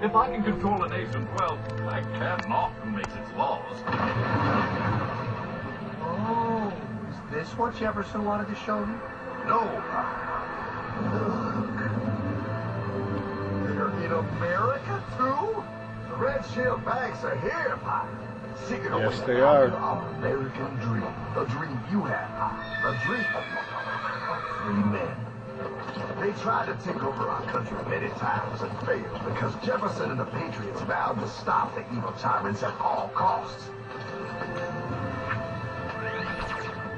If I can control a nation's wealth, I cannot who makes its laws. Oh, is this what Jefferson wanted to show me? No. Look. They're in America, too? The Red Shield banks are here, Pop. Seeking Yes, away they are. our American dream. The dream you have, Pop. The dream of free men. They tried to take over our country many times and failed because Jefferson and the Patriots vowed to stop the evil tyrants at all costs.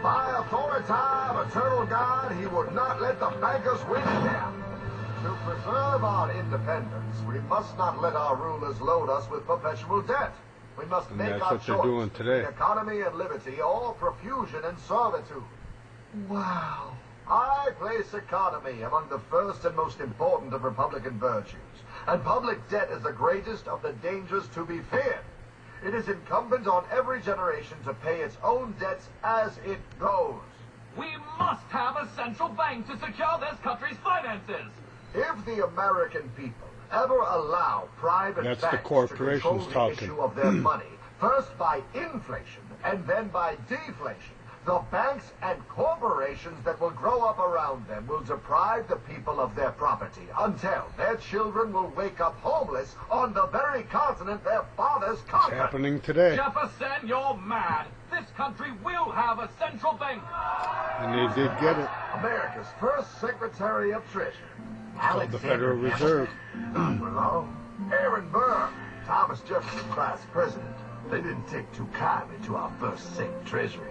By authority of eternal God, he would not let the bankers win again. To preserve our independence, we must not let our rulers load us with perpetual debt. We must And make that's our what they're choice doing today. between economy and liberty, or profusion and servitude. Wow. I place economy among the first and most important of Republican virtues, and public debt is the greatest of the dangers to be feared. It is incumbent on every generation to pay its own debts as it goes. We must have a central bank to secure this country's finances. If the American people ever allow private That's the banks to corporations control the talking. issue of their money, first by inflation and then by deflation, the banks and corporations that will grow up around them will deprive the people of their property until their children will wake up homeless on the very continent their fathers It's conquered. happening today. Jefferson, you're mad. This country will have a central bank. And they did get it. America's first Secretary of Treasury, Called the Federal Reserve. Well, Aaron Burr, Thomas Jefferson's vice president. They didn't take too kindly to our first Sec Treasury.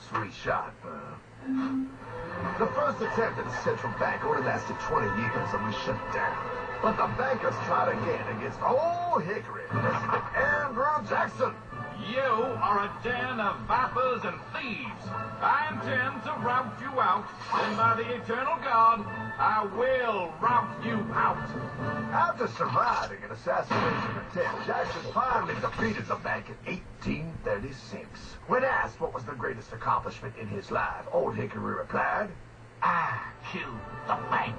Sweet shot, Burr. The first attempt at a central bank only lasted 20 years and was shut down. But the bankers tried again against Old Hickory, President Andrew Jackson. You are a den of vipers and thieves. I intend to rout you out, and by the eternal God, I will rout you out. After surviving an assassination attempt, Jackson finally defeated the bank in 1836. When asked what was the greatest accomplishment in his life, Old Hickory replied, I killed the bank.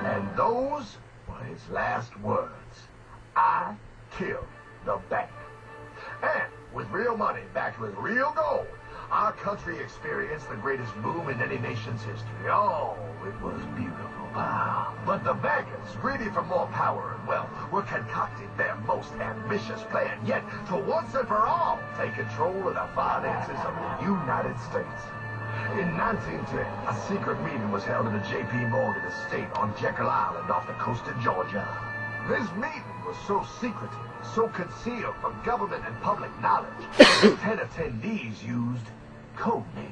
and those were his last words. I killed the bank. And with real money backed with real gold, our country experienced the greatest boom in any nation's history. Oh, it was beautiful. Wow. But the bankers, greedy for more power and wealth, were concocting their most ambitious plan yet to once and for all take control of the finances of the United States. In 1910, a secret meeting was held at a J.P. Morgan estate on Jekyll Island off the coast of Georgia. This meeting was so secretive, so concealed from government and public knowledge, that 10 attendees used code names.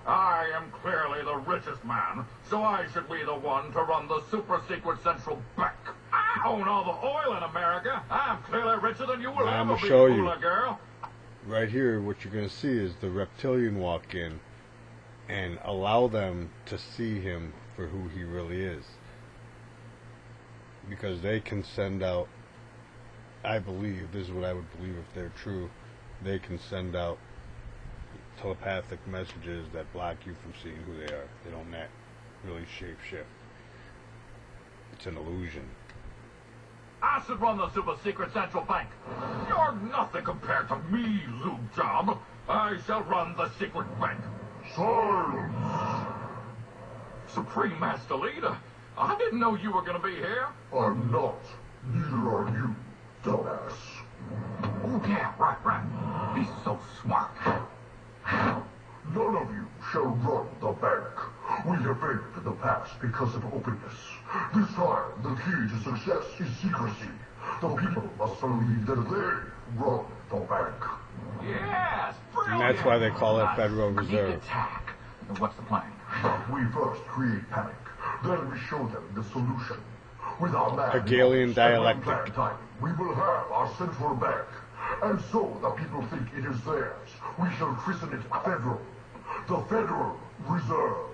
I am clearly the richest man, so I should be the one to run the super-secret central bank. I own all the oil in America. I'm clearly richer than you will Now ever I'ma be, show you. hula girl. Right here, what you're going to see is the reptilian walk in and allow them to see him for who he really is. Because they can send out, I believe, this is what I would believe if they're true, they can send out telepathic messages that block you from seeing who they are. They don't really shape shift. It's an illusion. I should run the super-secret central bank. You're nothing compared to me, lube job. I shall run the secret bank. Silence! Supreme Master Leader, I didn't know you were going to be here. I'm not. Neither are you, dumbass. Oh, yeah, right. He's so smart. None of you shall run the bank. We have failed in the past because of openness. This time, the key to success is secrecy. The people must believe that they run the bank. Yes, And that's why they call it Federal Reserve. Attack. What's the plan? We first create panic, then we show them the solution. With our man Hegelian dialectic. and time, we will have our central bank. And so the people think it is theirs. We shall christen it Federal. The Federal Reserve.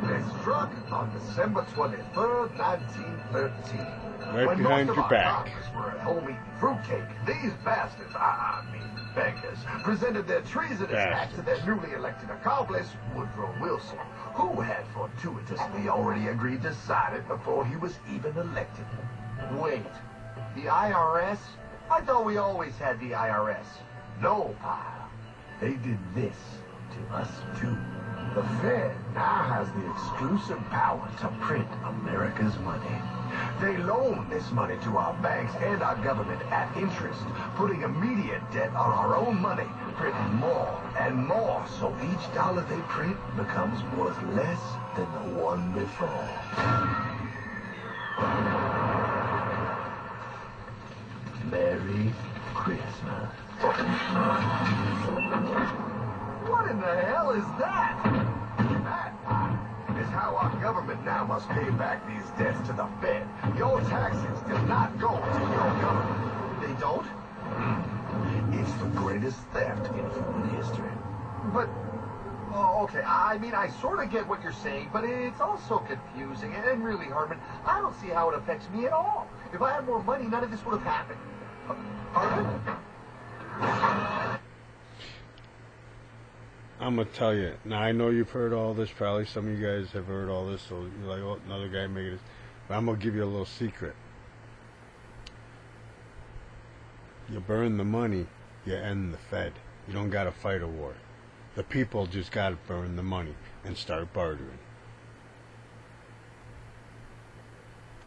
They struck on December 23rd, 1913. Right when behind most your of our back. Congress were at home eating fruitcake, these bastards, I mean bankers presented their treasonous act to their newly elected accomplice, Woodrow Wilson, who had fortuitously already agreed to sign it before he was even elected. Wait, the IRS? I thought we always had the IRS. No, pal. They did this to us, too. The Fed now has the exclusive power to print America's money. They loan this money to our banks and our government at interest, putting immediate debt on our own money, printing more and more, so each dollar they print becomes worth less than the one before. Merry Christmas. What in the hell is that? That is how our government now must pay back these debts to the Fed. Your taxes do not go to your government. They don't? It's the greatest theft in human history. But, oh, okay, I mean, I sort of get what you're saying, but it's also confusing. And really, Herman, I don't see how it affects me at all. If I had more money, none of this would have happened. Herman? I'm gonna tell you. Now I know you've heard all this. Probably some of you guys have heard all this. So you're like, oh, another guy making this. But I'm gonna give you a little secret. You burn the money, you end the Fed. You don't gotta fight a war. The people just gotta burn the money and start bartering.